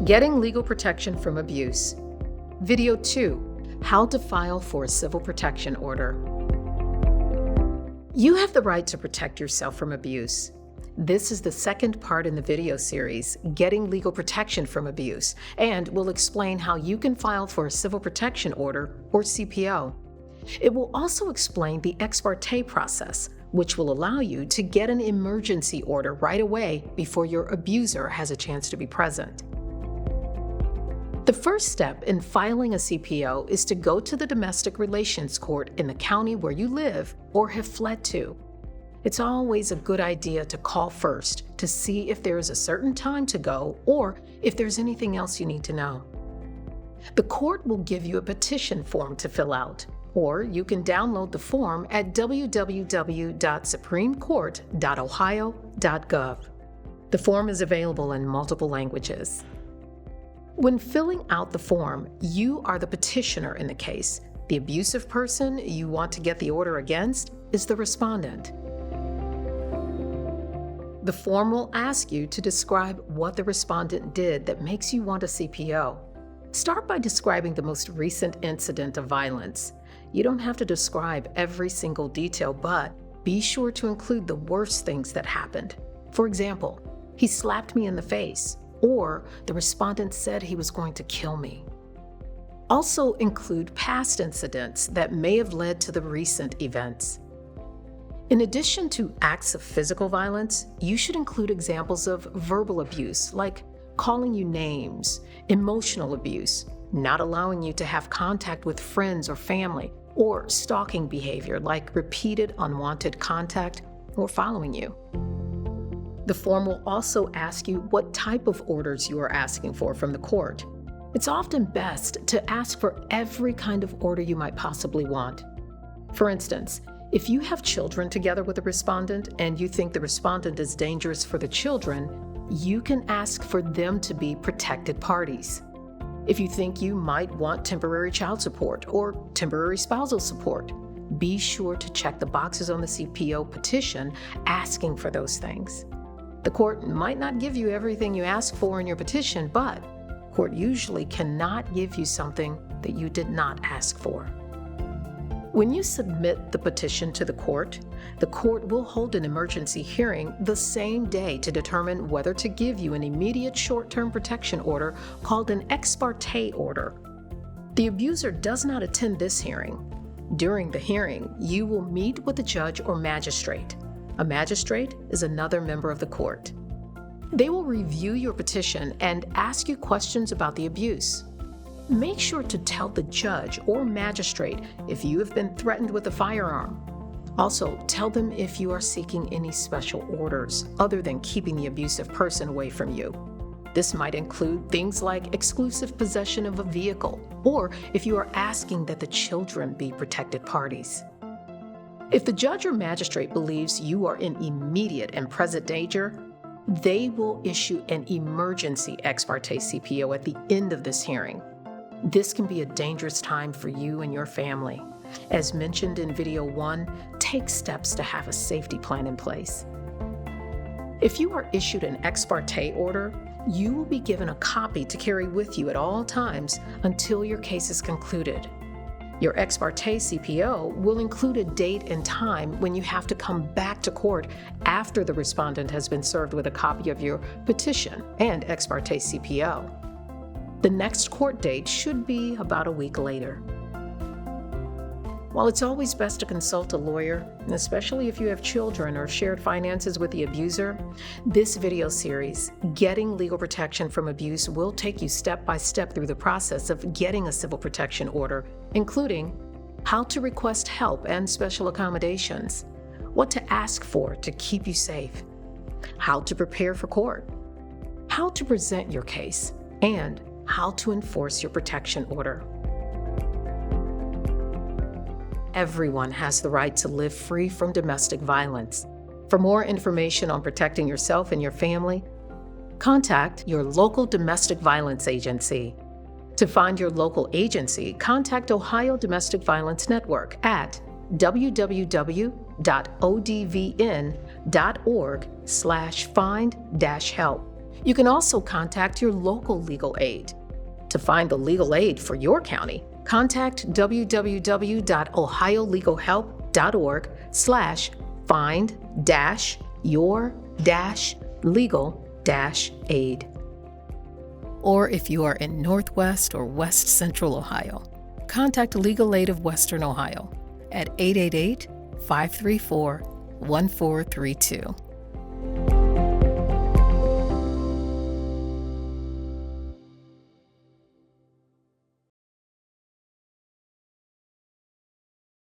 Getting legal protection from abuse. Video 2, how to file for a civil protection order. You have the right to protect yourself from abuse. This is the second part in the video series, Getting Legal Protection from Abuse, and will explain how you can file for a civil protection order, or CPO. It will also explain the ex parte process, which will allow you to get an emergency order right away before your abuser has a chance to be present. The first step in filing a CPO is to go to the domestic relations court in the county where you live or have fled to. It's always a good idea to call first to see if there is a certain time to go or if there's anything else you need to know. The court will give you a petition form to fill out, or you can download the form at www.supremecourt.ohio.gov. The form is available in multiple languages. When filling out the form, you are the petitioner in the case. The abusive person you want to get the order against is the respondent. The form will ask you to describe what the respondent did that makes you want a CPO. Start by describing the most recent incident of violence. You don't have to describe every single detail, but be sure to include the worst things that happened. For example, he slapped me in the face, or the respondent said he was going to kill me. Also include past incidents that may have led to the recent events. In addition to acts of physical violence, you should include examples of verbal abuse, like calling you names, emotional abuse, not allowing you to have contact with friends or family, or stalking behavior like repeated unwanted contact or following you. The form will also ask you what type of orders you are asking for from the court. It's often best to ask for every kind of order you might possibly want. For instance, if you have children together with a respondent and you think the respondent is dangerous for the children, you can ask for them to be protected parties. If you think you might want temporary child support or temporary spousal support, be sure to check the boxes on the CPO petition asking for those things. The court might not give you everything you ask for in your petition, but the court usually cannot give you something that you did not ask for. When you submit the petition to the court will hold an emergency hearing the same day to determine whether to give you an immediate short-term protection order called an ex parte order. The abuser does not attend this hearing. During the hearing, you will meet with a judge or magistrate. A magistrate is another member of the court. They will review your petition and ask you questions about the abuse. Make sure to tell the judge or magistrate if you have been threatened with a firearm. Also, tell them if you are seeking any special orders other than keeping the abusive person away from you. This might include things like exclusive possession of a vehicle, or if you are asking that the children be protected parties. If the judge or magistrate believes you are in immediate and present danger, they will issue an emergency ex parte CPO at the end of this hearing. This can be a dangerous time for you and your family. As mentioned in video 1, take steps to have a safety plan in place. If you are issued an ex parte order, you will be given a copy to carry with you at all times until your case is concluded. Your ex parte CPO will include a date and time when you have to come back to court after the respondent has been served with a copy of your petition and ex parte CPO. The next court date should be about a week later. While it's always best to consult a lawyer, especially if you have children or shared finances with the abuser, this video series, Getting Legal Protection from Abuse, will take you step by step through the process of getting a civil protection order, including how to request help and special accommodations, what to ask for to keep you safe, how to prepare for court, how to present your case, and how to enforce your protection order. Everyone has the right to live free from domestic violence. For more information on protecting yourself and your family, contact your local domestic violence agency. To find your local agency, contact Ohio Domestic Violence Network at www.odvn.org/find-help. You can also contact your local legal aid. To find the legal aid for your county, contact www.ohiolegalhelp.org/find-your-legal-aid. Or if you are in Northwest or West Central Ohio, contact Legal Aid of Western Ohio at 888-534-1432.